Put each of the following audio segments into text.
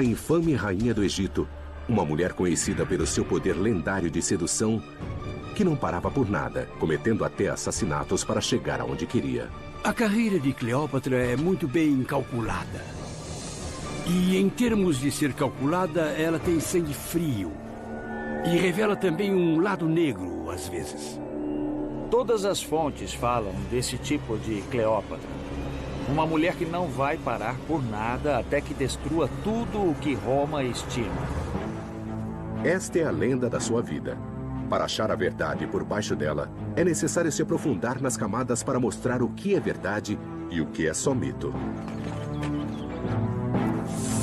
A infame rainha do Egito, uma mulher conhecida pelo seu poder lendário de sedução, que não parava por nada, cometendo até assassinatos para chegar aonde queria. A carreira de Cleópatra é muito bem calculada. E em termos de ser calculada, ela tem sangue frio. E revela também um lado negro, às vezes. Todas as fontes falam desse tipo de Cleópatra. Uma mulher que não vai parar por nada até que destrua tudo o que Roma estima. Esta é a lenda da sua vida. Para achar a verdade por baixo dela, é necessário se aprofundar nas camadas para mostrar o que é verdade e o que é só mito.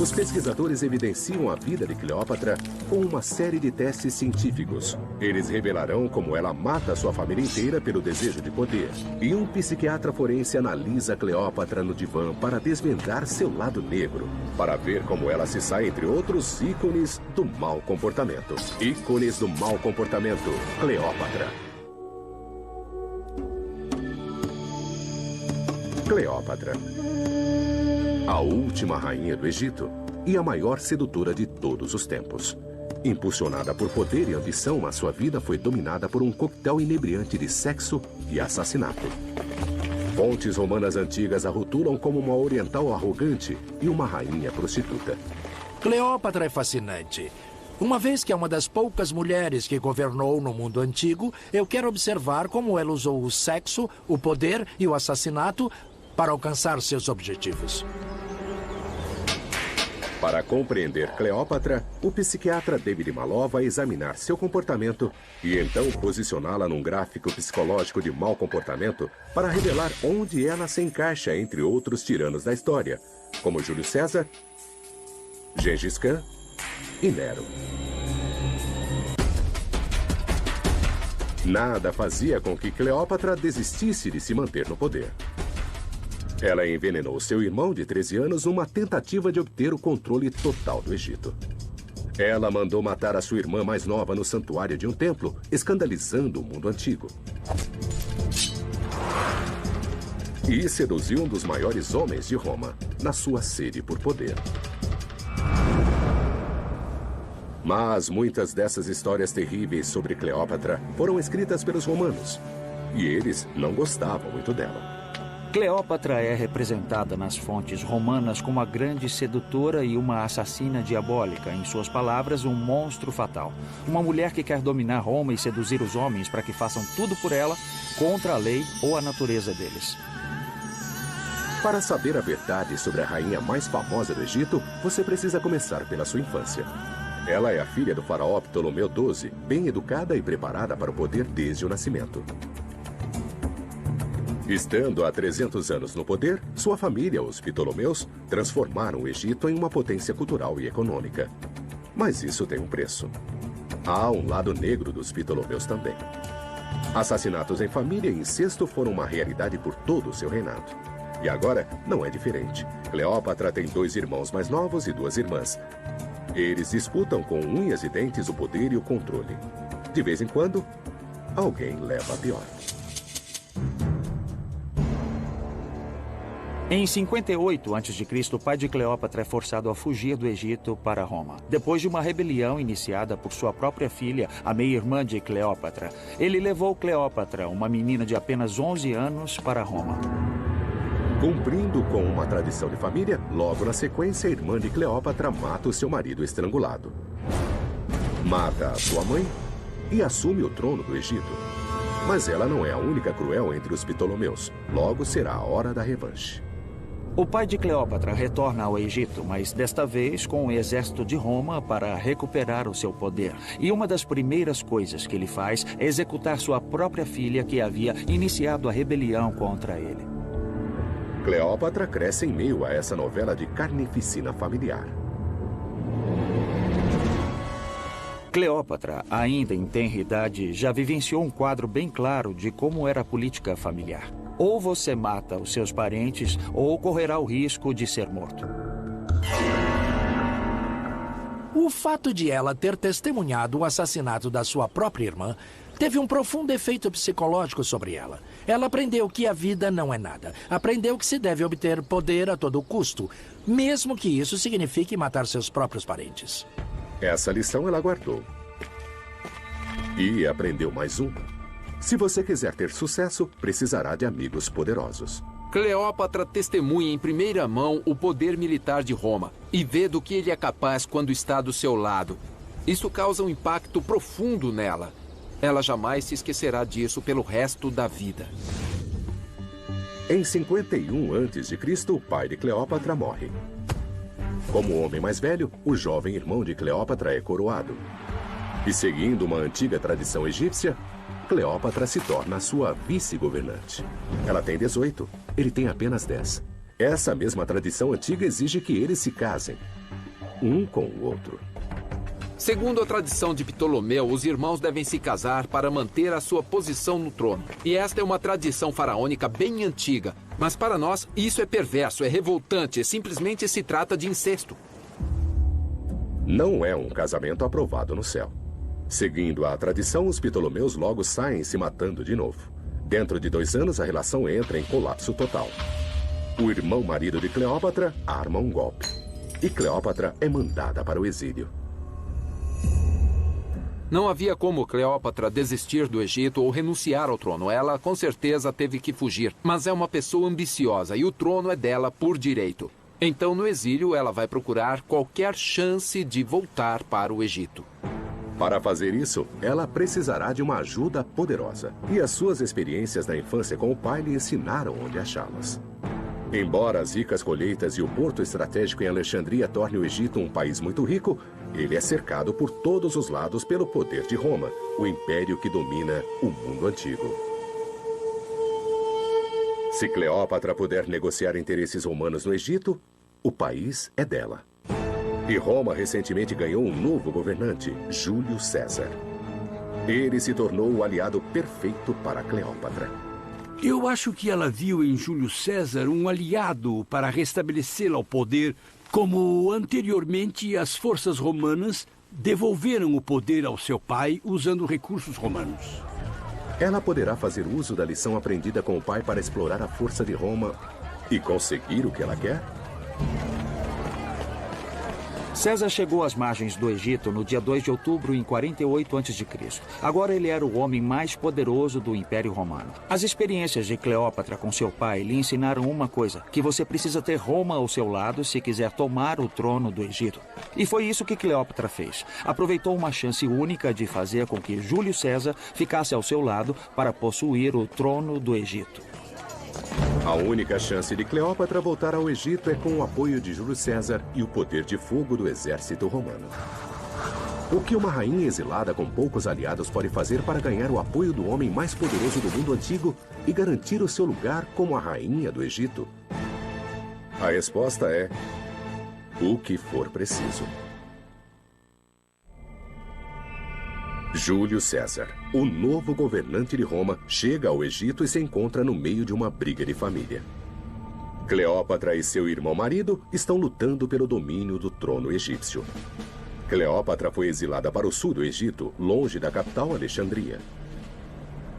Os pesquisadores evidenciam a vida de Cleópatra com uma série de testes científicos. Eles revelarão como ela mata sua família inteira pelo desejo de poder. E um psiquiatra forense analisa Cleópatra no divã para desvendar seu lado negro, para ver como ela se sai entre outros ícones do mau comportamento. Ícones do mau comportamento, Cleópatra. Cleópatra, a última rainha do Egito e a maior sedutora de todos os tempos. Impulsionada por poder e ambição, a sua vida foi dominada por um coquetel inebriante de sexo e assassinato. Fontes romanas antigas a rotulam como uma oriental arrogante e uma rainha prostituta. Cleópatra é fascinante. Uma vez que é uma das poucas mulheres que governou no mundo antigo, eu quero observar como ela usou o sexo, o poder e o assassinato para alcançar seus objetivos. Para compreender Cleópatra, o psiquiatra David Maló vai examinar seu comportamento e então posicioná-la num gráfico psicológico de mau comportamento para revelar onde ela se encaixa entre outros tiranos da história, como Júlio César, Gengis Khan e Nero. Nada fazia com que Cleópatra desistisse de se manter no poder. Ela envenenou seu irmão de 13 anos numa tentativa de obter o controle total do Egito. Ela mandou matar a sua irmã mais nova no santuário de um templo, escandalizando o mundo antigo. E seduziu um dos maiores homens de Roma, na sua sede por poder. Mas muitas dessas histórias terríveis sobre Cleópatra foram escritas pelos romanos, e eles não gostavam muito dela. Cleópatra é representada nas fontes romanas como a grande sedutora e uma assassina diabólica. Em suas palavras, um monstro fatal. Uma mulher que quer dominar Roma e seduzir os homens para que façam tudo por ela, contra a lei ou a natureza deles. Para saber a verdade sobre a rainha mais famosa do Egito, você precisa começar pela sua infância. Ela é a filha do faraó Ptolomeu XII, bem educada e preparada para o poder desde o nascimento. Estando há 300 anos no poder, sua família, os Ptolomeus, transformaram o Egito em uma potência cultural e econômica. Mas isso tem um preço. Há um lado negro dos Ptolomeus também. Assassinatos em família e incesto foram uma realidade por todo o seu reinado. E agora não é diferente. Cleópatra tem 2 irmãos mais novos e 2 irmãs. Eles disputam com unhas e dentes o poder e o controle. De vez em quando, alguém leva a pior. Em 58 a.C., o pai de Cleópatra é forçado a fugir do Egito para Roma. Depois de uma rebelião iniciada por sua própria filha, a meia-irmã de Cleópatra, ele levou Cleópatra, uma menina de apenas 11 anos, para Roma. Cumprindo com uma tradição de família, logo na sequência, a irmã de Cleópatra mata o seu marido estrangulado. Mata a sua mãe e assume o trono do Egito. Mas ela não é a única cruel entre os Ptolomeus. Logo será a hora da revanche. O pai de Cleópatra retorna ao Egito, mas desta vez com o exército de Roma para recuperar o seu poder. E uma das primeiras coisas que ele faz é executar sua própria filha que havia iniciado a rebelião contra ele. Cleópatra cresce em meio a essa novela de carnificina familiar. Cleópatra, ainda em tenra idade, já vivenciou um quadro bem claro de como era a política familiar. Ou você mata os seus parentes, ou correrá o risco de ser morto. O fato de ela ter testemunhado o assassinato da sua própria irmã teve um profundo efeito psicológico sobre ela. Ela aprendeu que a vida não é nada. Aprendeu que se deve obter poder a todo custo, mesmo que isso signifique matar seus próprios parentes. Essa lição ela guardou. E aprendeu mais uma. Se você quiser ter sucesso, precisará de amigos poderosos. Cleópatra testemunha em primeira mão o poder militar de Roma e vê do que ele é capaz quando está do seu lado. Isso causa um impacto profundo nela. Ela jamais se esquecerá disso pelo resto da vida. Em 51 a.C., o pai de Cleópatra morre. Como homem mais velho, o jovem irmão de Cleópatra é coroado. E seguindo uma antiga tradição egípcia, Cleópatra se torna a sua vice-governante. Ela tem 18, ele tem apenas 10. Essa mesma tradição antiga exige que eles se casem, um com o outro. Segundo a tradição de Ptolomeu, os irmãos devem se casar para manter a sua posição no trono. E esta é uma tradição faraônica bem antiga. Mas para nós, isso é perverso, é revoltante, simplesmente se trata de incesto. Não é um casamento aprovado no céu. Seguindo a tradição, os Ptolomeus logo saem se matando de novo. Dentro de 2 anos, a relação entra em colapso total. O irmão marido de Cleópatra arma um golpe. E Cleópatra é mandada para o exílio. Não havia como Cleópatra desistir do Egito ou renunciar ao trono. Ela, com certeza, teve que fugir. Mas é uma pessoa ambiciosa e o trono é dela por direito. Então, no exílio, ela vai procurar qualquer chance de voltar para o Egito. Para fazer isso, ela precisará de uma ajuda poderosa. E as suas experiências na infância com o pai lhe ensinaram onde achá-las. Embora as ricas colheitas e o porto estratégico em Alexandria torne o Egito um país muito rico, ele é cercado por todos os lados pelo poder de Roma, o império que domina o mundo antigo. Se Cleópatra puder negociar interesses romanos no Egito, o país é dela. E Roma recentemente ganhou um novo governante, Júlio César. Ele se tornou o aliado perfeito para Cleópatra. Eu acho que ela viu em Júlio César um aliado para restabelecê-la ao poder, como anteriormente as forças romanas devolveram o poder ao seu pai usando recursos romanos. Ela poderá fazer uso da lição aprendida com o pai para explorar a força de Roma e conseguir o que ela quer? César chegou às margens do Egito no dia 2 de outubro em 48 a.C. Agora ele era o homem mais poderoso do Império Romano. As experiências de Cleópatra com seu pai lhe ensinaram uma coisa, que você precisa ter Roma ao seu lado se quiser tomar o trono do Egito. E foi isso que Cleópatra fez. Aproveitou uma chance única de fazer com que Júlio César ficasse ao seu lado para possuir o trono do Egito. A única chance de Cleópatra voltar ao Egito é com o apoio de Júlio César e o poder de fogo do exército romano. O que uma rainha exilada com poucos aliados pode fazer para ganhar o apoio do homem mais poderoso do mundo antigo e garantir o seu lugar como a rainha do Egito? A resposta é: o que for preciso. Júlio César, o novo governante de Roma, chega ao Egito e se encontra no meio de uma briga de família. Cleópatra e seu irmão marido estão lutando pelo domínio do trono egípcio. Cleópatra foi exilada para o sul do Egito, longe da capital Alexandria.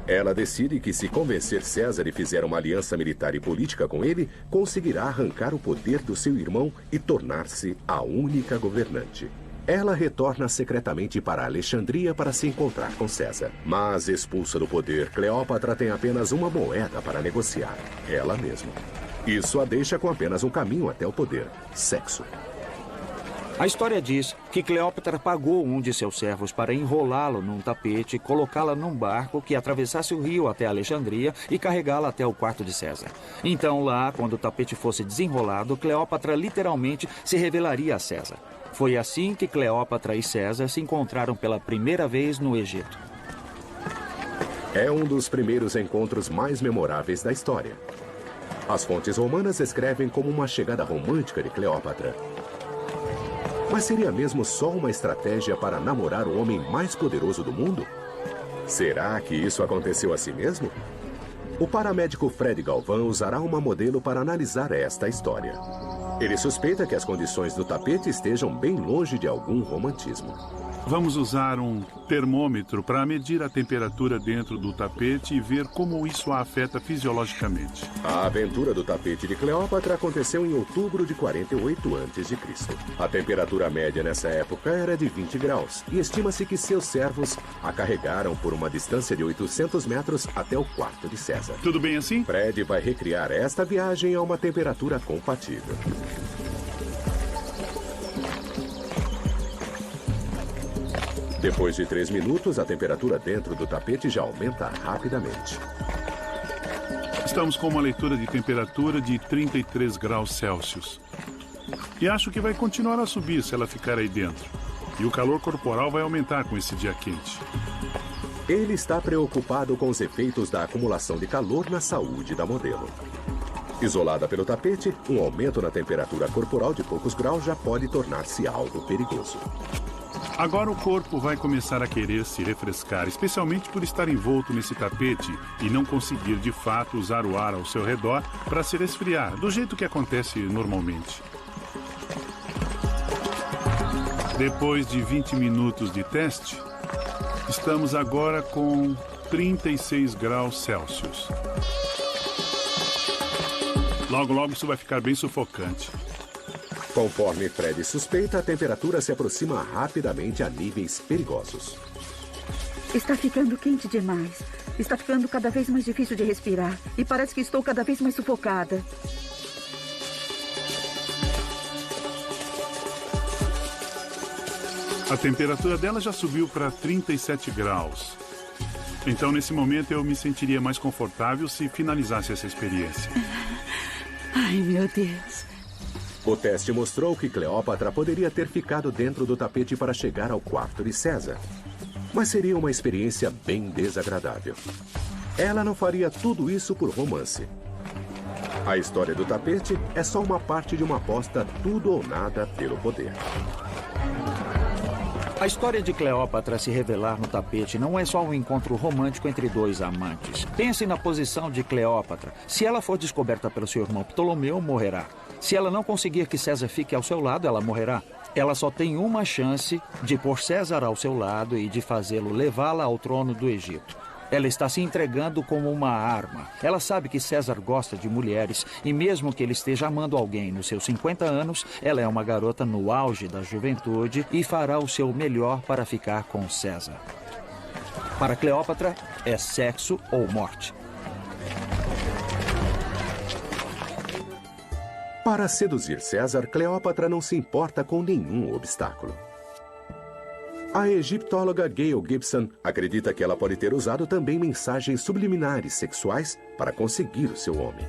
Ela decide que se convencer César e fizer uma aliança militar e política com ele, conseguirá arrancar o poder do seu irmão e tornar-se a única governante. Ela retorna secretamente para Alexandria para se encontrar com César. Mas, expulsa do poder, Cleópatra tem apenas uma moeda para negociar: ela mesma. Isso a deixa com apenas um caminho até o poder: sexo. A história diz que Cleópatra pagou um de seus servos para enrolá-lo num tapete, colocá-la num barco que atravessasse o rio até Alexandria e carregá-la até o quarto de César. Então lá, quando o tapete fosse desenrolado, Cleópatra literalmente se revelaria a César. Foi assim que Cleópatra e César se encontraram pela primeira vez no Egito. É um dos primeiros encontros mais memoráveis da história. As fontes romanas descrevem como uma chegada romântica de Cleópatra. Mas seria mesmo só uma estratégia para namorar o homem mais poderoso do mundo? Será que isso aconteceu assim mesmo? O paramédico Fred Galvão usará uma modelo para analisar esta história. Ele suspeita que as condições do tapete estejam bem longe de algum romantismo. Vamos usar um termômetro para medir a temperatura dentro do tapete e ver como isso a afeta fisiologicamente. A aventura do tapete de Cleópatra aconteceu em outubro de 48 a.C. A temperatura média nessa época era de 20 graus e estima-se que seus servos a carregaram por uma distância de 800 metros até o quarto de César. Tudo bem assim? Fred vai recriar esta viagem a uma temperatura compatível. Depois de 3 minutos, a temperatura dentro do tapete já aumenta rapidamente. Estamos com uma leitura de temperatura de 33 graus Celsius. E acho que vai continuar a subir se ela ficar aí dentro. E o calor corporal vai aumentar com esse dia quente. Ele está preocupado com os efeitos da acumulação de calor na saúde da modelo. Isolada pelo tapete, um aumento na temperatura corporal de poucos graus já pode tornar-se algo perigoso. Agora o corpo vai começar a querer se refrescar, especialmente por estar envolto nesse tapete e não conseguir de fato usar o ar ao seu redor para se resfriar, do jeito que acontece normalmente. Depois de 20 minutos de teste, estamos agora com 36 graus Celsius. Logo, logo isso vai ficar bem sufocante. Conforme Fred suspeita, a temperatura se aproxima rapidamente a níveis perigosos. Está ficando quente demais. Está ficando cada vez mais difícil de respirar. E parece que estou cada vez mais sufocada. A temperatura dela já subiu para 37 graus. Então, nesse momento, eu me sentiria mais confortável se finalizasse essa experiência. Ai, meu Deus. O teste mostrou que Cleópatra poderia ter ficado dentro do tapete para chegar ao quarto de César. Mas seria uma experiência bem desagradável. Ela não faria tudo isso por romance. A história do tapete é só uma parte de uma aposta tudo ou nada pelo poder. A história de Cleópatra se revelar no tapete não é só um encontro romântico entre dois amantes. Pense na posição de Cleópatra. Se ela for descoberta pelo seu irmão Ptolomeu, morrerá. Se ela não conseguir que César fique ao seu lado, ela morrerá. Ela só tem uma chance de pôr César ao seu lado e de fazê-lo levá-la ao trono do Egito. Ela está se entregando como uma arma. Ela sabe que César gosta de mulheres e mesmo que ele esteja amando alguém nos seus 50 anos, ela é uma garota no auge da juventude e fará o seu melhor para ficar com César. Para Cleópatra, é sexo ou morte. Para seduzir César, Cleópatra não se importa com nenhum obstáculo. A egiptóloga Gayle Gibson acredita que ela pode ter usado também mensagens subliminares sexuais para conseguir o seu homem.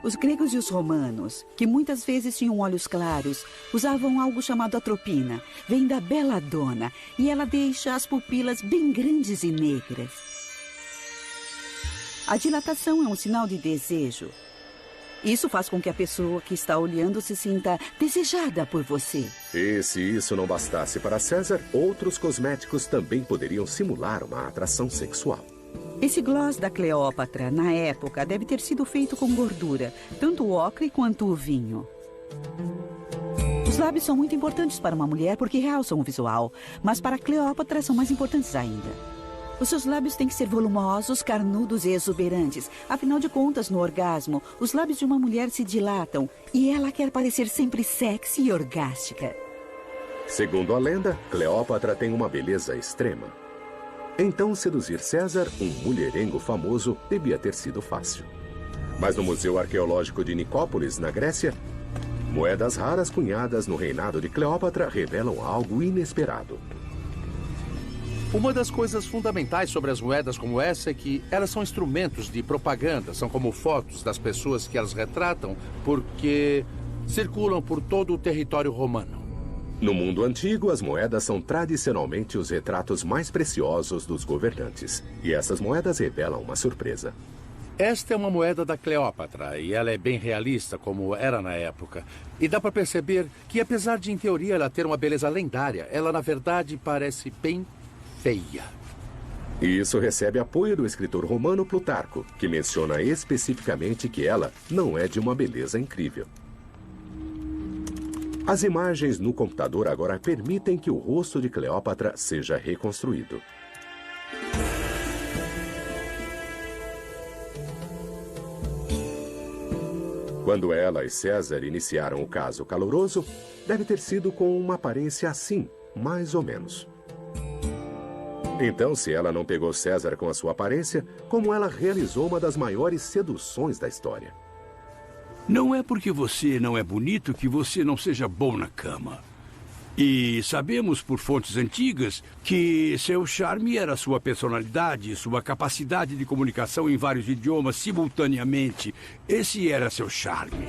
Os gregos e os romanos, que muitas vezes tinham olhos claros, usavam algo chamado atropina. Vem da beladona e ela deixa as pupilas bem grandes e negras. A dilatação é um sinal de desejo. Isso faz com que a pessoa que está olhando se sinta desejada por você. E se isso não bastasse para César, outros cosméticos também poderiam simular uma atração sexual. Esse gloss da Cleópatra, na época, deve ter sido feito com gordura, tanto o ocre quanto o vinho. Os lábios são muito importantes para uma mulher porque realçam o visual, mas para Cleópatra são mais importantes ainda. Os seus lábios têm que ser volumosos, carnudos e exuberantes. Afinal de contas, no orgasmo, os lábios de uma mulher se dilatam e ela quer parecer sempre sexy e orgástica. Segundo a lenda, Cleópatra tem uma beleza extrema. Então, seduzir César, um mulherengo famoso, devia ter sido fácil. Mas no Museu Arqueológico de Nicópolis, na Grécia, moedas raras cunhadas no reinado de Cleópatra revelam algo inesperado. Uma das coisas fundamentais sobre as moedas como essa é que elas são instrumentos de propaganda, são como fotos das pessoas que elas retratam, porque circulam por todo o território romano. No mundo antigo, as moedas são tradicionalmente os retratos mais preciosos dos governantes. E essas moedas revelam uma surpresa. Esta é uma moeda da Cleópatra e ela é bem realista, como era na época. E dá para perceber que, apesar de, em teoria, ela ter uma beleza lendária, ela, na verdade, parece bem feia. E isso recebe apoio do escritor romano Plutarco, que menciona especificamente que ela não é de uma beleza incrível. As imagens no computador agora permitem que o rosto de Cleópatra seja reconstruído. Quando ela e César iniciaram o caso caloroso, deve ter sido com uma aparência assim, mais ou menos. Então, se ela não pegou César com a sua aparência, como ela realizou uma das maiores seduções da história? Não é porque você não é bonito que você não seja bom na cama. E sabemos por fontes antigas que seu charme era sua personalidade, sua capacidade de comunicação em vários idiomas simultaneamente. Esse era seu charme.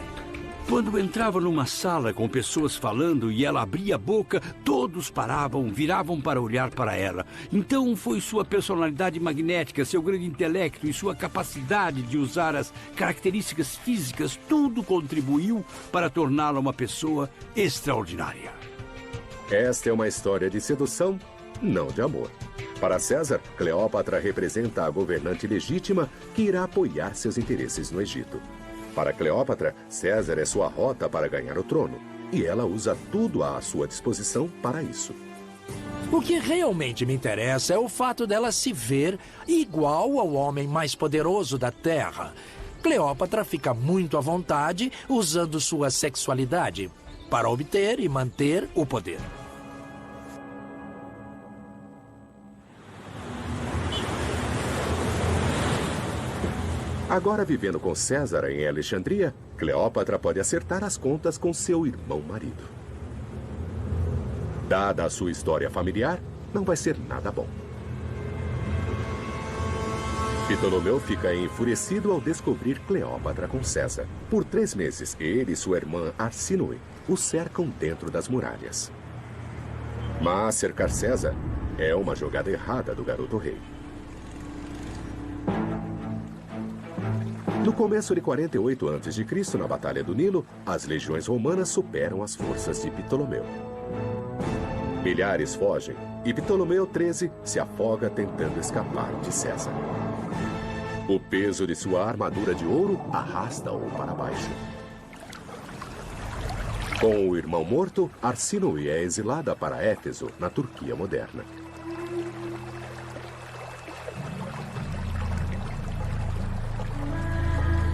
Quando entrava numa sala com pessoas falando e ela abria a boca, todos paravam, viravam para olhar para ela. Então foi sua personalidade magnética, seu grande intelecto e sua capacidade de usar as características físicas, tudo contribuiu para torná-la uma pessoa extraordinária. Esta é uma história de sedução, não de amor. Para César, Cleópatra representa a governante legítima que irá apoiar seus interesses no Egito. Para Cleópatra, César é sua rota para ganhar o trono, e ela usa tudo à sua disposição para isso. O que realmente me interessa é o fato dela se ver igual ao homem mais poderoso da Terra. Cleópatra fica muito à vontade usando sua sexualidade para obter e manter o poder. Agora, vivendo com César em Alexandria, Cleópatra pode acertar as contas com seu irmão marido. Dada a sua história familiar, não vai ser nada bom. Ptolomeu fica enfurecido ao descobrir Cleópatra com César. Por 3 meses, ele e sua irmã Arsínoe o cercam dentro das muralhas. Mas cercar César é uma jogada errada do garoto rei. No começo de 48 a.C., na Batalha do Nilo, as legiões romanas superam as forças de Ptolomeu. Milhares fogem e Ptolomeu XIII se afoga tentando escapar de César. O peso de sua armadura de ouro arrasta-o para baixo. Com o irmão morto, Arsínoe é exilada para Éfeso, na Turquia moderna.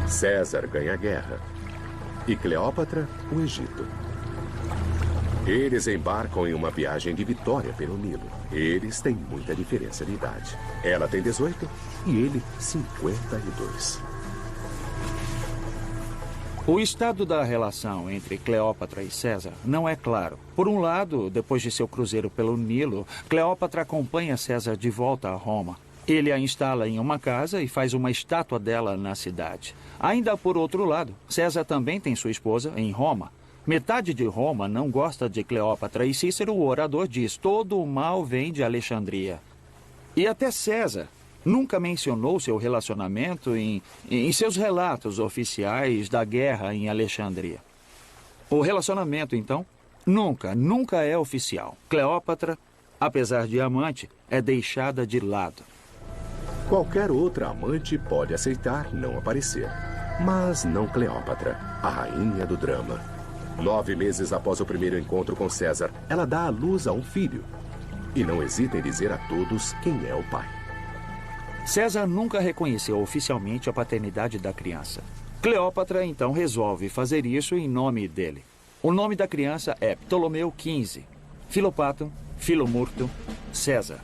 César ganha a guerra e Cleópatra o Egito. Eles embarcam em uma viagem de vitória pelo Nilo. Eles têm muita diferença de idade. Ela tem 18 e ele 52. O estado da relação entre Cleópatra e César não é claro. Por um lado, depois de seu cruzeiro pelo Nilo, Cleópatra acompanha César de volta a Roma. Ele a instala em uma casa e faz uma estátua dela na cidade. Ainda por outro lado, César também tem sua esposa em Roma. Metade de Roma não gosta de Cleópatra e Cícero, o orador, diz: todo o mal vem de Alexandria. E até César nunca mencionou seu relacionamento em seus relatos oficiais da guerra em Alexandria. O relacionamento, então, nunca é oficial. Cleópatra, apesar de amante, é deixada de lado. Qualquer outra amante pode aceitar não aparecer, mas não Cleópatra, a rainha do drama. 9 meses após o primeiro encontro com César, ela dá à luz a um filho. E não hesita em dizer a todos quem é o pai. César nunca reconheceu oficialmente a paternidade da criança. Cleópatra, então, resolve fazer isso em nome dele. O nome da criança é Ptolomeu XV, Filopaton, Filomurto, César.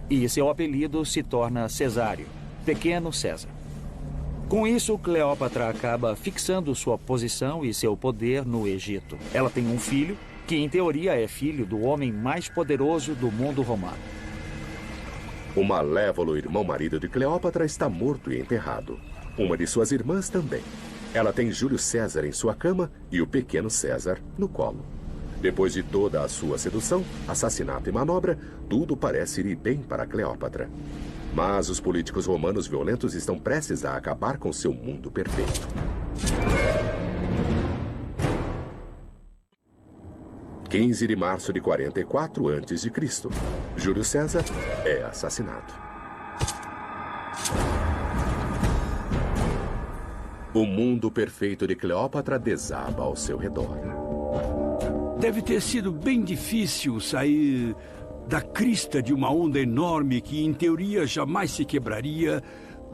E seu apelido se torna Cesário, Pequeno César. Com isso, Cleópatra acaba fixando sua posição e seu poder no Egito. Ela tem um filho, que em teoria é filho do homem mais poderoso do mundo romano. O malévolo irmão-marido de Cleópatra está morto e enterrado. Uma de suas irmãs também. Ela tem Júlio César em sua cama e o pequeno César no colo. Depois de toda a sua sedução, assassinato e manobra, tudo parece ir bem para Cleópatra. Mas os políticos romanos violentos estão prestes a acabar com seu mundo perfeito. 15 de março de 44 a.C., Júlio César é assassinado. O mundo perfeito de Cleópatra desaba ao seu redor. Deve ter sido bem difícil sair da crista de uma onda enorme que, em teoria, jamais se quebraria,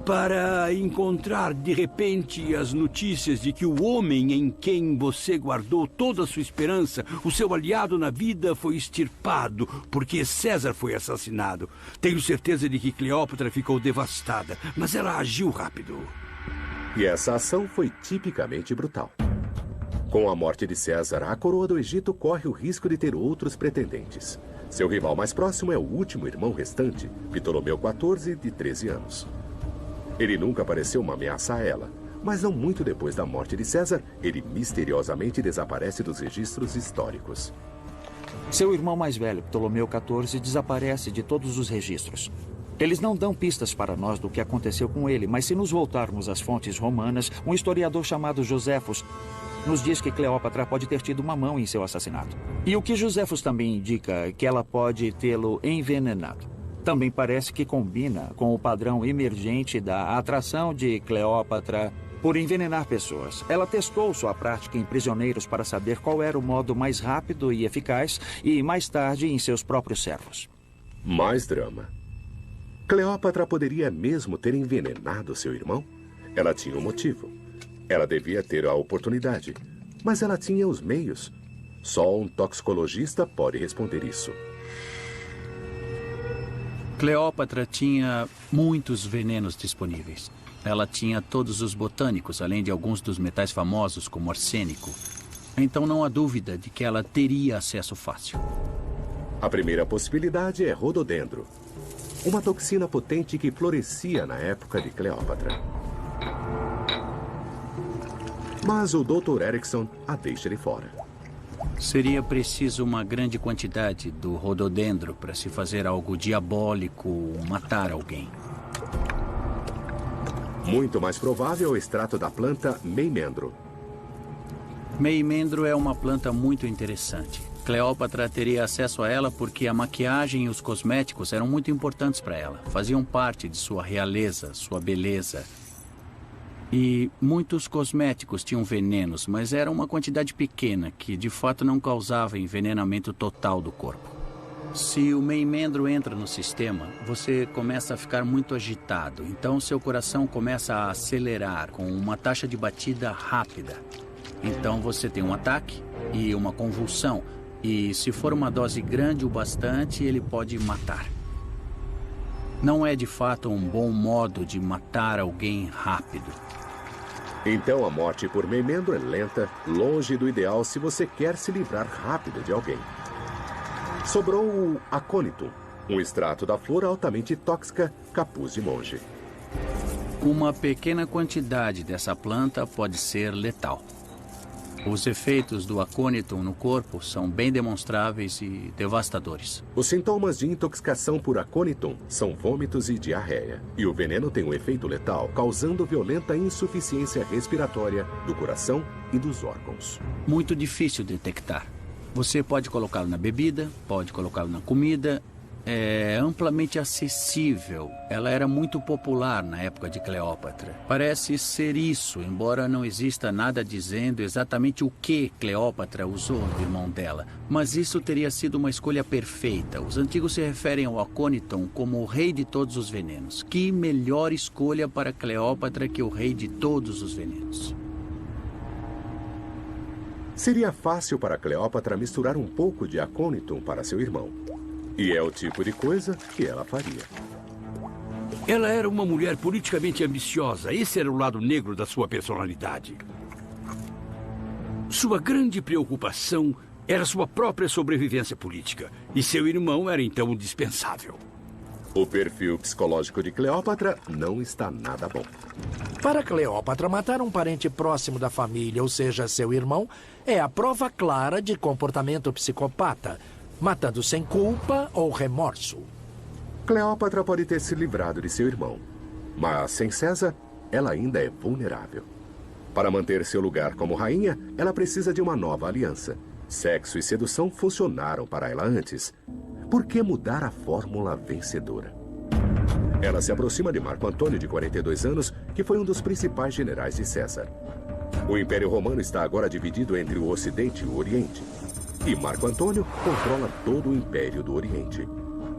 para encontrar, de repente, as notícias de que o homem em quem você guardou toda a sua esperança, o seu aliado na vida, foi extirpado porque César foi assassinado. Tenho certeza de que Cleópatra ficou devastada, mas ela agiu rápido. E essa ação foi tipicamente brutal. Com a morte de César, a coroa do Egito corre o risco de ter outros pretendentes. Seu rival mais próximo é o último irmão restante, Ptolomeu XIV, de 13 anos. Ele nunca pareceu uma ameaça a ela, mas não muito depois da morte de César, ele misteriosamente desaparece dos registros históricos. Seu irmão mais velho, Ptolomeu XIV, desaparece de todos os registros. Eles não dão pistas para nós do que aconteceu com ele, mas se nos voltarmos às fontes romanas, um historiador chamado Joséfos nos diz que Cleópatra pode ter tido uma mão em seu assassinato. E o que Joséfos também indica é que ela pode tê-lo envenenado. Também parece que combina com o padrão emergente da atração de Cleópatra por envenenar pessoas. Ela testou sua prática em prisioneiros para saber qual era o modo mais rápido e eficaz e, mais tarde, em seus próprios servos. Mais drama. Cleópatra poderia mesmo ter envenenado seu irmão? Ela tinha um motivo. Ela devia ter a oportunidade, mas ela tinha os meios. Só um toxicologista pode responder isso. Cleópatra tinha muitos venenos disponíveis. Ela tinha todos os botânicos, além de alguns dos metais famosos, como arsênico. Então não há dúvida de que ela teria acesso fácil. A primeira possibilidade é rododendro, uma toxina potente que florescia na época de Cleópatra. Mas o Dr. Erickson a deixa de fora. Seria preciso uma grande quantidade do rododendro para se fazer algo diabólico ou matar alguém. Muito mais provável é o extrato da planta meimendro. Meimendro é uma planta muito interessante. Cleópatra teria acesso a ela porque a maquiagem e os cosméticos eram muito importantes para ela. Faziam parte de sua realeza, sua beleza. E muitos cosméticos tinham venenos, mas era uma quantidade pequena que de fato não causava envenenamento total do corpo. Se o meimendro entra no sistema, você começa a ficar muito agitado. Então seu coração começa a acelerar com uma taxa de batida rápida. Então você tem um ataque e uma convulsão. E se for uma dose grande o bastante, ele pode matar. Não é de fato um bom modo de matar alguém rápido. Então a morte por meimendro é lenta, longe do ideal se você quer se livrar rápido de alguém. Sobrou o acônitum, um extrato da flor altamente tóxica, capuz de monge. Uma pequena quantidade dessa planta pode ser letal. Os efeitos do acônitum no corpo são bem demonstráveis e devastadores. Os sintomas de intoxicação por acônitum são vômitos e diarreia. E o veneno tem um efeito letal, causando violenta insuficiência respiratória do coração e dos órgãos. Muito difícil detectar. Você pode colocá-lo na bebida, pode colocá-lo na comida. É amplamente acessível. Ela era muito popular na época de Cleópatra. Parece ser isso, embora não exista nada dizendo exatamente o que Cleópatra usou no irmão dela. Mas isso teria sido uma escolha perfeita. Os antigos se referem ao acônitum como o rei de todos os venenos. Que melhor escolha para Cleópatra que o rei de todos os venenos? Seria fácil para Cleópatra misturar um pouco de acônitum para seu irmão. E é o tipo de coisa que ela faria. Ela era uma mulher politicamente ambiciosa. Esse era o lado negro da sua personalidade. Sua grande preocupação era sua própria sobrevivência política. E seu irmão era então indispensável. O perfil psicológico de Cleópatra não está nada bom. Para Cleópatra, matar um parente próximo da família, ou seja, seu irmão, é a prova clara de comportamento psicopata, matando sem culpa ou remorso. Cleópatra pode ter se livrado de seu irmão, mas sem César, ela ainda é vulnerável. Para manter seu lugar como rainha, ela precisa de uma nova aliança. Sexo e sedução funcionaram para ela antes. Por que mudar a fórmula vencedora? Ela se aproxima de Marco Antônio, de 42 anos, que foi um dos principais generais de César. O Império Romano está agora dividido entre o Ocidente e o Oriente. E Marco Antônio controla todo o Império do Oriente.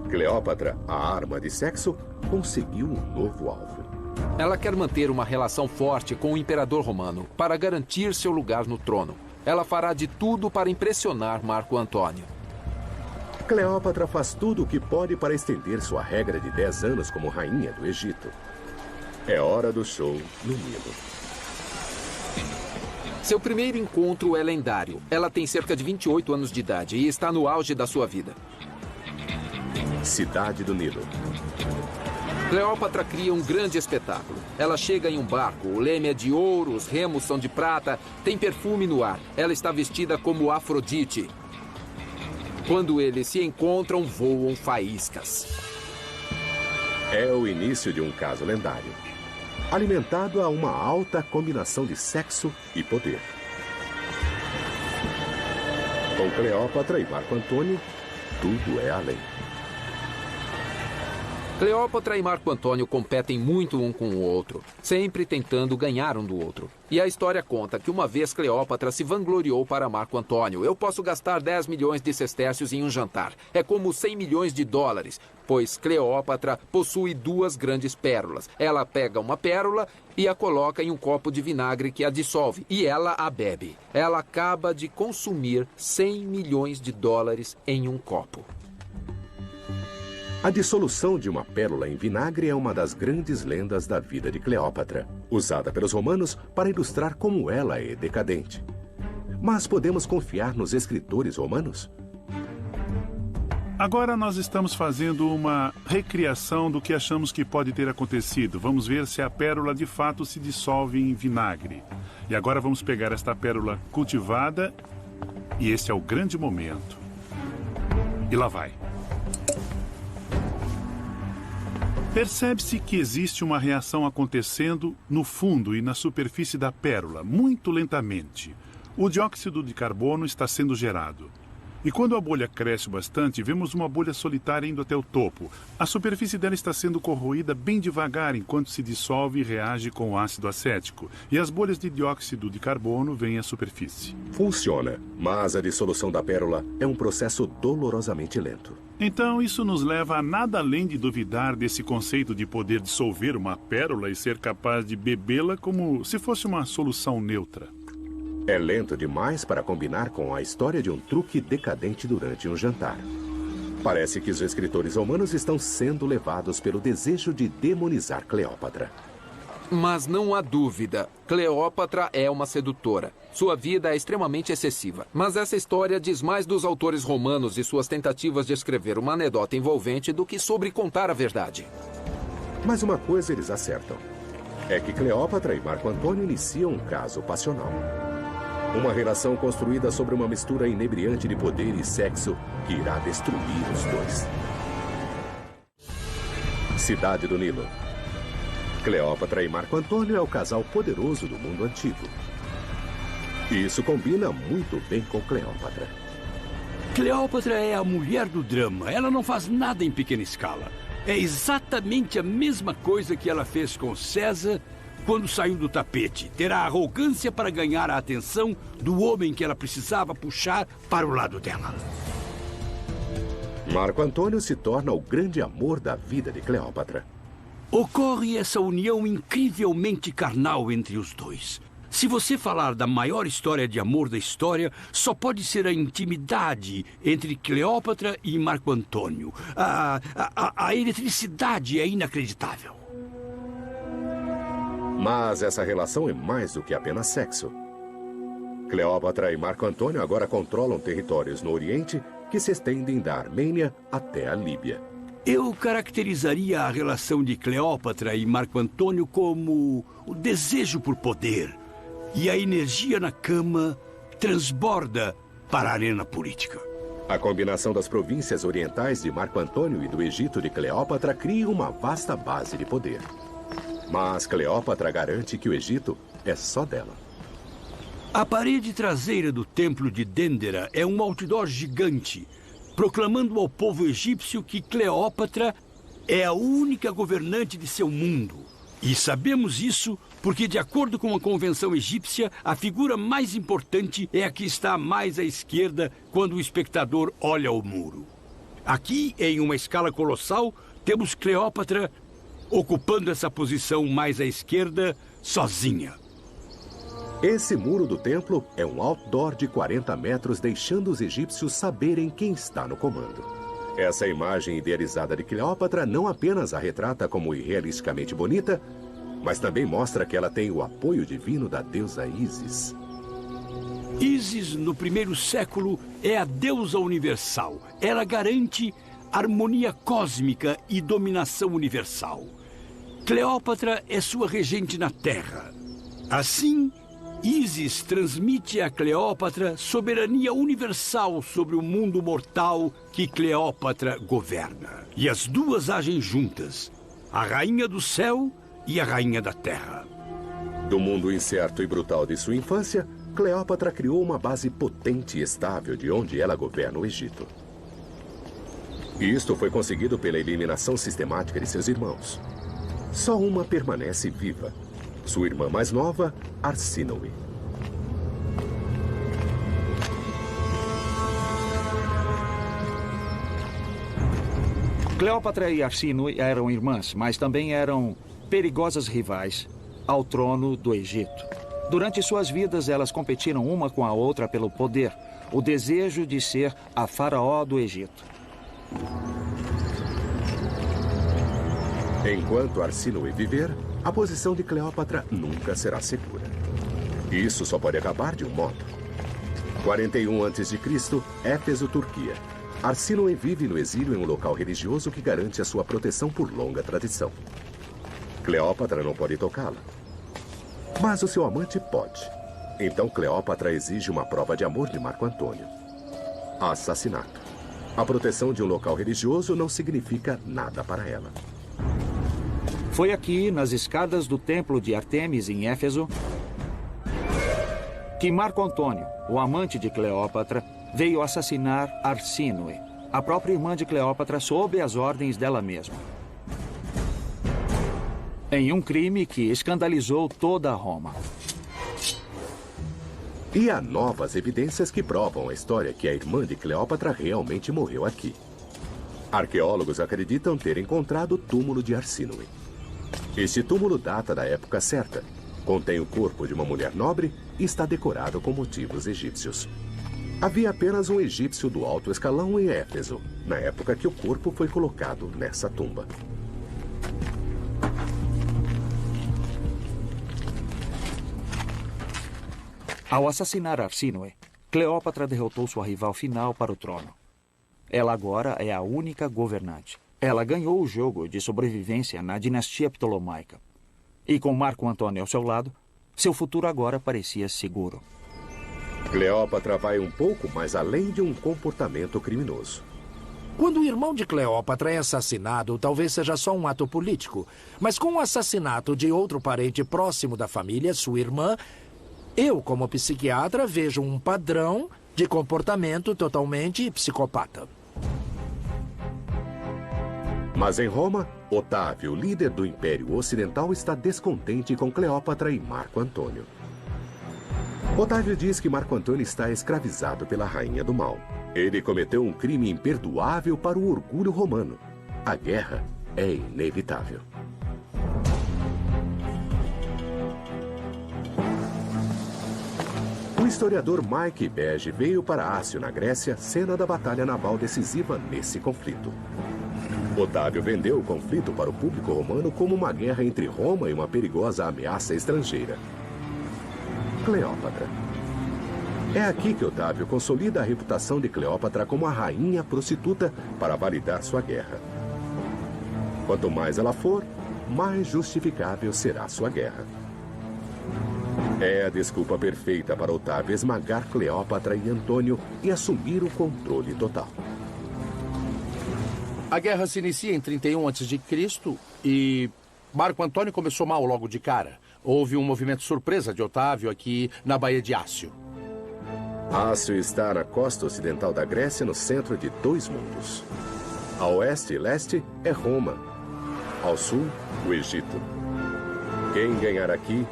Cleópatra, a arma de sexo, conseguiu um novo alvo. Ela quer manter uma relação forte com o imperador romano para garantir seu lugar no trono. Ela fará de tudo para impressionar Marco Antônio. Cleópatra faz tudo o que pode para estender sua regra de 10 anos como rainha do Egito. É hora do show no Nilo. Seu primeiro encontro é lendário. Ela tem cerca de 28 anos de idade e está no auge da sua vida. Cidade do Nilo. Cleópatra cria um grande espetáculo. Ela chega em um barco, o leme é de ouro, os remos são de prata, tem perfume no ar. Ela está vestida como Afrodite. Quando eles se encontram, voam faíscas. É o início de um caso lendário, alimentado a uma alta combinação de sexo e poder. Com Cleópatra e Marco Antônio, tudo é além. Cleópatra e Marco Antônio competem muito um com o outro, sempre tentando ganhar um do outro. E a história conta que uma vez Cleópatra se vangloriou para Marco Antônio: eu posso gastar 10 milhões de sestércios em um jantar. É como 100 milhões de dólares, pois Cleópatra possui 2 grandes pérolas. Ela pega uma pérola e a coloca em um copo de vinagre que a dissolve, e ela a bebe. Ela acaba de consumir 100 milhões de dólares em um copo. A dissolução de uma pérola em vinagre é uma das grandes lendas da vida de Cleópatra, usada pelos romanos para ilustrar como ela é decadente. Mas podemos confiar nos escritores romanos? Agora nós estamos fazendo uma recriação do que achamos que pode ter acontecido. Vamos ver se a pérola de fato se dissolve em vinagre. E agora vamos pegar esta pérola cultivada e esse é o grande momento. E lá vai. Percebe-se que existe uma reação acontecendo no fundo e na superfície da pérola, muito lentamente. O dióxido de carbono está sendo gerado. E quando a bolha cresce bastante, vemos uma bolha solitária indo até o topo. A superfície dela está sendo corroída bem devagar enquanto se dissolve e reage com o ácido acético. E as bolhas de dióxido de carbono vêm à superfície. Funciona, mas a dissolução da pérola é um processo dolorosamente lento. Então, isso nos leva a nada além de duvidar desse conceito de poder dissolver uma pérola e ser capaz de bebê-la como se fosse uma solução neutra. É lento demais para combinar com a história de um truque decadente durante um jantar. Parece que os escritores romanos estão sendo levados pelo desejo de demonizar Cleópatra. Mas não há dúvida, Cleópatra é uma sedutora. Sua vida é extremamente excessiva. Mas essa história diz mais dos autores romanos e suas tentativas de escrever uma anedota envolvente do que sobre contar a verdade. Mas uma coisa eles acertam. É que Cleópatra e Marco Antônio iniciam um caso passional. Uma relação construída sobre uma mistura inebriante de poder e sexo que irá destruir os dois. Cidade do Nilo. Cleópatra e Marco Antônio é o casal poderoso do mundo antigo. E isso combina muito bem com Cleópatra. Cleópatra é a mulher do drama. Ela não faz nada em pequena escala. É exatamente a mesma coisa que ela fez com César quando saiu do tapete. Ter a arrogância para ganhar a atenção do homem que ela precisava puxar para o lado dela. Marco Antônio se torna o grande amor da vida de Cleópatra. Ocorre essa união incrivelmente carnal entre os dois. Se você falar da maior história de amor da história, só pode ser a intimidade entre Cleópatra e Marco Antônio. A eletricidade é inacreditável. Mas essa relação é mais do que apenas sexo. Cleópatra e Marco Antônio agora controlam territórios no Oriente que se estendem da Armênia até a Líbia. Eu caracterizaria a relação de Cleópatra e Marco Antônio como o desejo por poder. E a energia na cama transborda para a arena política. A combinação das províncias orientais de Marco Antônio e do Egito de Cleópatra cria uma vasta base de poder. Mas Cleópatra garante que o Egito é só dela. A parede traseira do templo de Dendera é um outdoor gigante, proclamando ao povo egípcio que Cleópatra é a única governante de seu mundo. E sabemos isso porque, de acordo com a convenção egípcia, a figura mais importante é a que está mais à esquerda quando o espectador olha o muro. Aqui, em uma escala colossal, temos Cleópatra ocupando essa posição mais à esquerda, sozinha. Esse muro do templo é um outdoor de 40 metros, deixando os egípcios saberem quem está no comando. Essa imagem idealizada de Cleópatra não apenas a retrata como irrealisticamente bonita, mas também mostra que ela tem o apoio divino da deusa Ísis. Ísis, no primeiro século, é a deusa universal. Ela garante harmonia cósmica e dominação universal. Cleópatra é sua regente na Terra. Assim, Ísis transmite a Cleópatra soberania universal sobre o mundo mortal que Cleópatra governa. E as duas agem juntas, a rainha do céu e a rainha da terra. Do mundo incerto e brutal de sua infância, Cleópatra criou uma base potente e estável de onde ela governa o Egito. E isto foi conseguido pela eliminação sistemática de seus irmãos. Só uma permanece viva. Sua irmã mais nova, Arsínoe. Cleópatra e Arsínoe eram irmãs, mas também eram perigosas rivais ao trono do Egito. Durante suas vidas, elas competiram uma com a outra pelo poder, o desejo de ser a faraó do Egito. Enquanto Arsínoe viver, a posição de Cleópatra nunca será segura. Isso só pode acabar de um modo. 41 a.C., Éfeso, Turquia. Arsínoe vive no exílio em um local religioso que garante a sua proteção por longa tradição. Cleópatra não pode tocá-la. Mas o seu amante pode. Então Cleópatra exige uma prova de amor de Marco Antônio. Assassinato. A proteção de um local religioso não significa nada para ela. Foi aqui, nas escadas do templo de Ártemis, em Éfeso, que Marco Antônio, o amante de Cleópatra, veio assassinar Arsínoe, a própria irmã de Cleópatra, sob as ordens dela mesma. Em um crime que escandalizou toda Roma. E há novas evidências que provam a história que a irmã de Cleópatra realmente morreu aqui. Arqueólogos acreditam ter encontrado o túmulo de Arsínoe. Este túmulo data da época certa, contém o corpo de uma mulher nobre e está decorado com motivos egípcios. Havia apenas um egípcio do alto escalão em Éfeso, na época que o corpo foi colocado nessa tumba. Ao assassinar Arsínoe, Cleópatra derrotou sua rival final para o trono. Ela agora é a única governante. Ela ganhou o jogo de sobrevivência na dinastia ptolomaica. E com Marco Antônio ao seu lado, seu futuro agora parecia seguro. Cleópatra vai um pouco mais além de um comportamento criminoso. Quando o irmão de Cleópatra é assassinado, talvez seja só um ato político. Mas com o assassinato de outro parente próximo da família, sua irmã, eu, como psiquiatra, vejo um padrão de comportamento totalmente psicopata. Mas em Roma, Otávio, líder do Império Ocidental, está descontente com Cleópatra e Marco Antônio. Otávio diz que Marco Antônio está escravizado pela rainha do mal. Ele cometeu um crime imperdoável para o orgulho romano. A guerra é inevitável. O historiador Mike Bege veio para Ácio, na Grécia, cena da batalha naval decisiva nesse conflito. Otávio vendeu o conflito para o público romano como uma guerra entre Roma e uma perigosa ameaça estrangeira. Cleópatra. É aqui que Otávio consolida a reputação de Cleópatra como a rainha prostituta para validar sua guerra. Quanto mais ela for, mais justificável será sua guerra. É a desculpa perfeita para Otávio esmagar Cleópatra e Antônio e assumir o controle total. A guerra se inicia em 31 a.C. e Marco Antônio começou mal logo de cara. Houve um movimento surpresa de Otávio aqui na Baía de Ácio. Ácio está na costa ocidental da Grécia, no centro de dois mundos. A oeste e leste é Roma. Ao sul, o Egito. Quem ganhar aqui,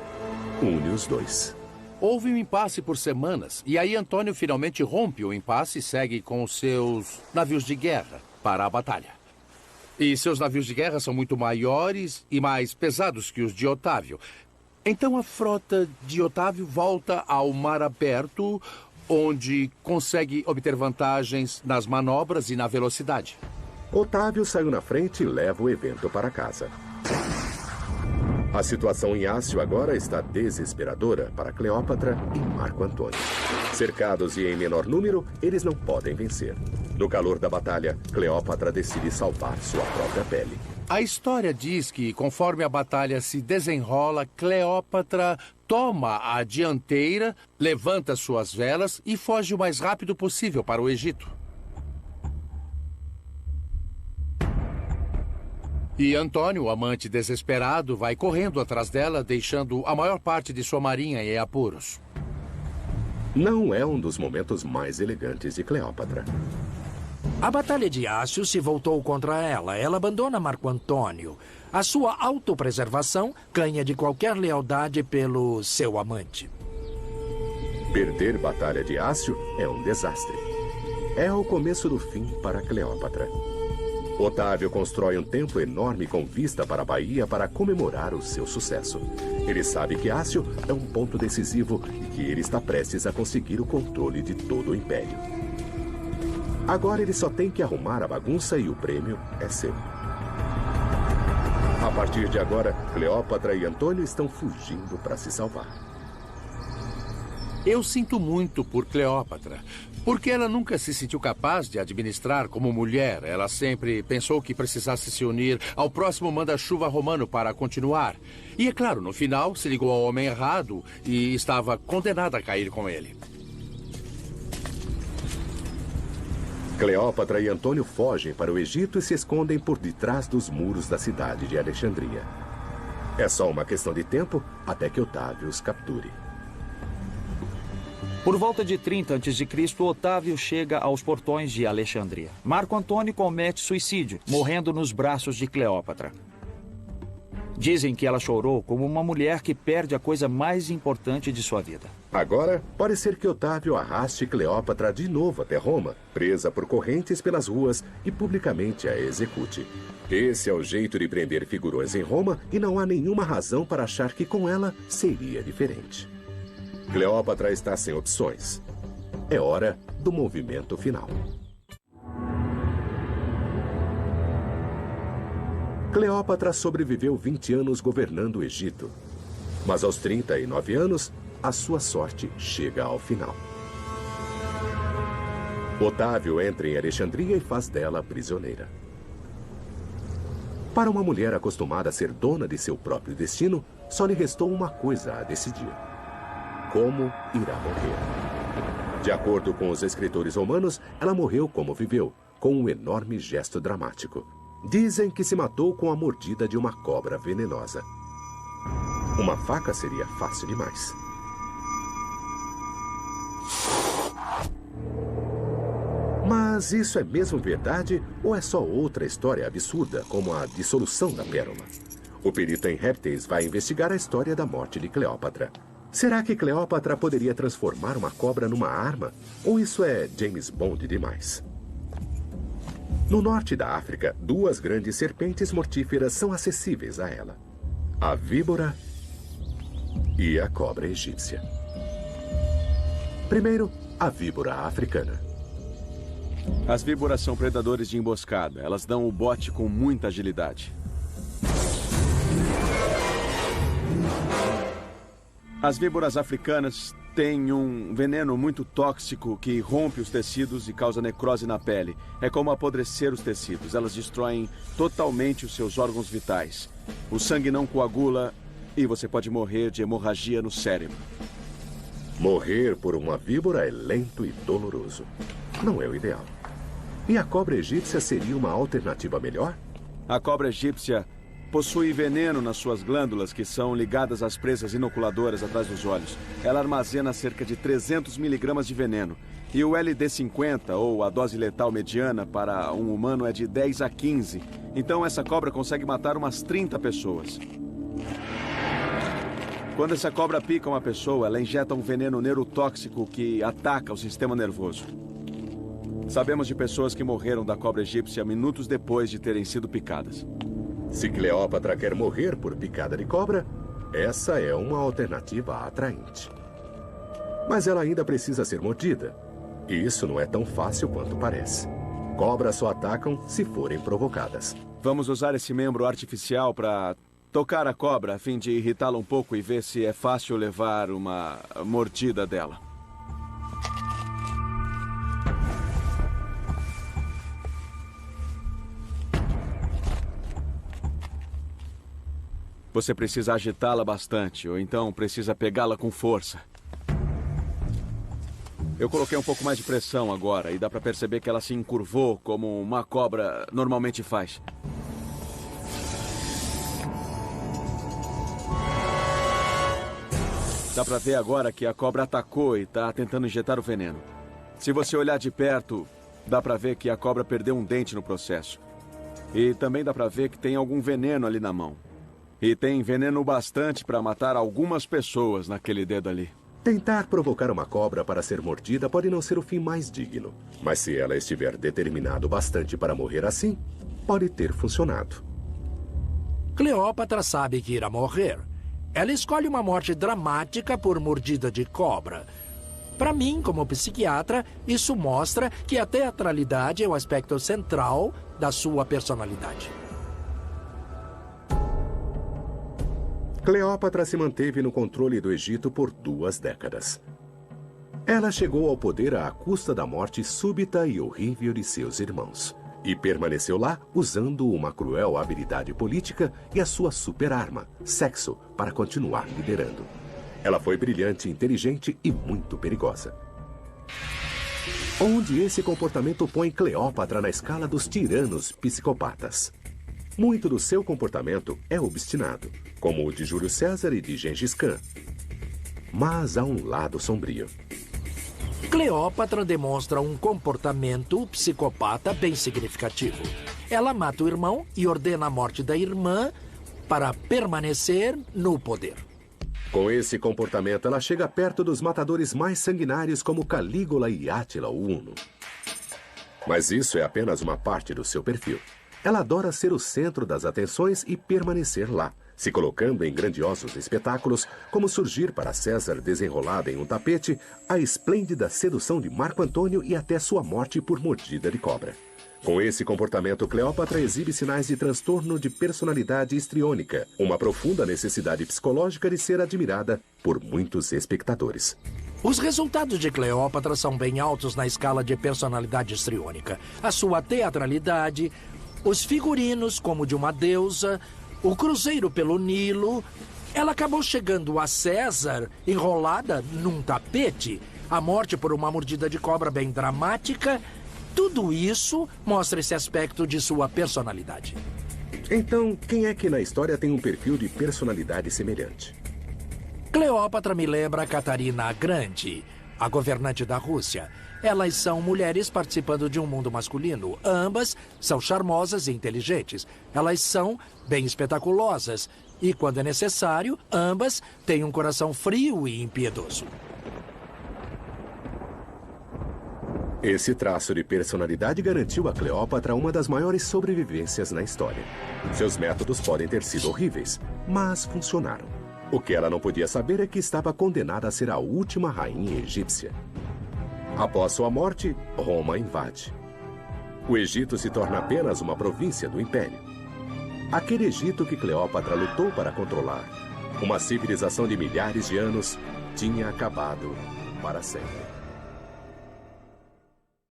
une os dois. Houve um impasse por semanas, e aí Antônio finalmente rompe o impasse e segue com seus navios de guerra para a batalha. E seus navios de guerra são muito maiores e mais pesados que os de Otávio. Então a frota de Otávio volta ao mar aberto, onde consegue obter vantagens nas manobras e na velocidade. Otávio saiu na frente e leva o evento para casa. A situação em Ácio agora está desesperadora para Cleópatra e Marco Antônio. Cercados e em menor número, eles não podem vencer. No calor da batalha, Cleópatra decide salvar sua própria pele. A história diz que, conforme a batalha se desenrola, Cleópatra toma a dianteira, levanta suas velas e foge o mais rápido possível para o Egito. E Antônio, o amante desesperado, vai correndo atrás dela, deixando a maior parte de sua marinha em apuros. Não é um dos momentos mais elegantes de Cleópatra. A batalha de Ácio se voltou contra ela. Ela abandona Marco Antônio. A sua autopreservação ganha de qualquer lealdade pelo seu amante. Perder Batalha de Ácio é um desastre. É o começo do fim para Cleópatra. Otávio constrói um templo enorme com vista para a Baía para comemorar o seu sucesso. Ele sabe que Ácio é um ponto decisivo e que ele está prestes a conseguir o controle de todo o império. Agora ele só tem que arrumar a bagunça e o prêmio é seu. A partir de agora, Cleópatra e Antônio estão fugindo para se salvar. Eu sinto muito por Cleópatra, porque ela nunca se sentiu capaz de administrar como mulher. Ela sempre pensou que precisasse se unir ao próximo manda-chuva romano para continuar. E, é claro, no final, se ligou ao homem errado e estava condenada a cair com ele. Cleópatra e Antônio fogem para o Egito e se escondem por detrás dos muros da cidade de Alexandria. É só uma questão de tempo até que Otávio os capture. Por volta de 30 a.C., Otávio chega aos portões de Alexandria. Marco Antônio comete suicídio, morrendo nos braços de Cleópatra. Dizem que ela chorou como uma mulher que perde a coisa mais importante de sua vida. Agora, pode ser que Otávio arraste Cleópatra de novo até Roma, presa por correntes pelas ruas e publicamente a execute. Esse é o jeito de prender figurões em Roma e não há nenhuma razão para achar que com ela seria diferente. Cleópatra está sem opções. É hora do movimento final. Cleópatra sobreviveu 20 anos governando o Egito. Mas aos 39 anos, a sua sorte chega ao final. Otávio entra em Alexandria e faz dela prisioneira. Para uma mulher acostumada a ser dona de seu próprio destino, só lhe restou uma coisa a decidir: como irá morrer. De acordo com os escritores romanos, ela morreu como viveu, com um enorme gesto dramático. Dizem que se matou com a mordida de uma cobra venenosa. Uma faca seria fácil demais. Mas isso é mesmo verdade ou é só outra história absurda, como a dissolução da pérola? O perito em répteis vai investigar a história da morte de Cleópatra. Será que Cleópatra poderia transformar uma cobra numa arma? Ou isso é James Bond demais? No norte da África, duas grandes serpentes mortíferas são acessíveis a ela: a víbora e a cobra egípcia. Primeiro, a víbora africana. As víboras são predadores de emboscada. Elas dão o bote com muita agilidade. As víboras africanas têm um veneno muito tóxico que rompe os tecidos e causa necrose na pele. É como apodrecer os tecidos. Elas destroem totalmente os seus órgãos vitais. O sangue não coagula e você pode morrer de hemorragia no cérebro. Morrer por uma víbora é lento e doloroso. Não é o ideal. E a cobra egípcia seria uma alternativa melhor? A cobra egípcia possui veneno nas suas glândulas, que são ligadas às presas inoculadoras atrás dos olhos. Ela armazena cerca de 300 miligramas de veneno. E o LD50, ou a dose letal mediana, para um humano é de 10 a 15. Então essa cobra consegue matar umas 30 pessoas. Quando essa cobra pica uma pessoa, ela injeta um veneno neurotóxico que ataca o sistema nervoso. Sabemos de pessoas que morreram da cobra egípcia minutos depois de terem sido picadas. Se Cleópatra quer morrer por picada de cobra, essa é uma alternativa atraente. Mas ela ainda precisa ser mordida. E isso não é tão fácil quanto parece. Cobras só atacam se forem provocadas. Vamos usar esse membro artificial para tocar a cobra a fim de irritá-la um pouco e ver se é fácil levar uma mordida dela. Você precisa agitá-la bastante, ou então precisa pegá-la com força. Eu coloquei um pouco mais de pressão agora e dá para perceber que ela se encurvou como uma cobra normalmente faz. Dá para ver agora que a cobra atacou e está tentando injetar o veneno. Se você olhar de perto, dá para ver que a cobra perdeu um dente no processo. E também dá para ver que tem algum veneno ali na mão. E tem veneno bastante para matar algumas pessoas naquele dedo ali. Tentar provocar uma cobra para ser mordida pode não ser o fim mais digno. Mas se ela estiver determinado bastante para morrer assim, pode ter funcionado. Cleópatra sabe que irá morrer. Ela escolhe uma morte dramática por mordida de cobra. Para mim, como psiquiatra, isso mostra que a teatralidade é o aspecto central da sua personalidade. Cleópatra se manteve no controle do Egito por 2 décadas. Ela chegou ao poder à custa da morte súbita e horrível de seus irmãos. E permaneceu lá usando uma cruel habilidade política e a sua super-arma, sexo, para continuar liderando. Ela foi brilhante, inteligente e muito perigosa. Onde esse comportamento põe Cleópatra na escala dos tiranos psicopatas. Muito do seu comportamento é obstinado, como o de Júlio César e de Gengis Khan. Mas há um lado sombrio. Cleópatra demonstra um comportamento psicopata bem significativo. Ela mata o irmão e ordena a morte da irmã para permanecer no poder. Com esse comportamento, ela chega perto dos matadores mais sanguinários como Calígula e Átila, o Huno. Mas isso é apenas uma parte do seu perfil. Ela adora ser o centro das atenções e permanecer lá, se colocando em grandiosos espetáculos, como surgir para César desenrolada em um tapete, a esplêndida sedução de Marco Antônio e até sua morte por mordida de cobra. Com esse comportamento, Cleópatra exibe sinais de transtorno de personalidade histriônica, uma profunda necessidade psicológica de ser admirada por muitos espectadores. Os resultados de Cleópatra são bem altos na escala de personalidade histriônica. A sua teatralidade, os figurinos como de uma deusa, o cruzeiro pelo Nilo. Ela acabou chegando a César enrolada num tapete. A morte por uma mordida de cobra bem dramática. Tudo isso mostra esse aspecto de sua personalidade. Então, quem é que na história tem um perfil de personalidade semelhante? Cleópatra me lembra a Catarina a Grande, a governante da Rússia. Elas são mulheres participando de um mundo masculino. Ambas são charmosas e inteligentes. Elas são bem espetaculosas. E, quando é necessário, ambas têm um coração frio e impiedoso. Esse traço de personalidade garantiu a Cleópatra uma das maiores sobrevivências na história. Seus métodos podem ter sido horríveis, mas funcionaram. O que ela não podia saber é que estava condenada a ser a última rainha egípcia. Após sua morte, Roma invade. O Egito se torna apenas uma província do Império. Aquele Egito que Cleópatra lutou para controlar, uma civilização de milhares de anos, tinha acabado para sempre.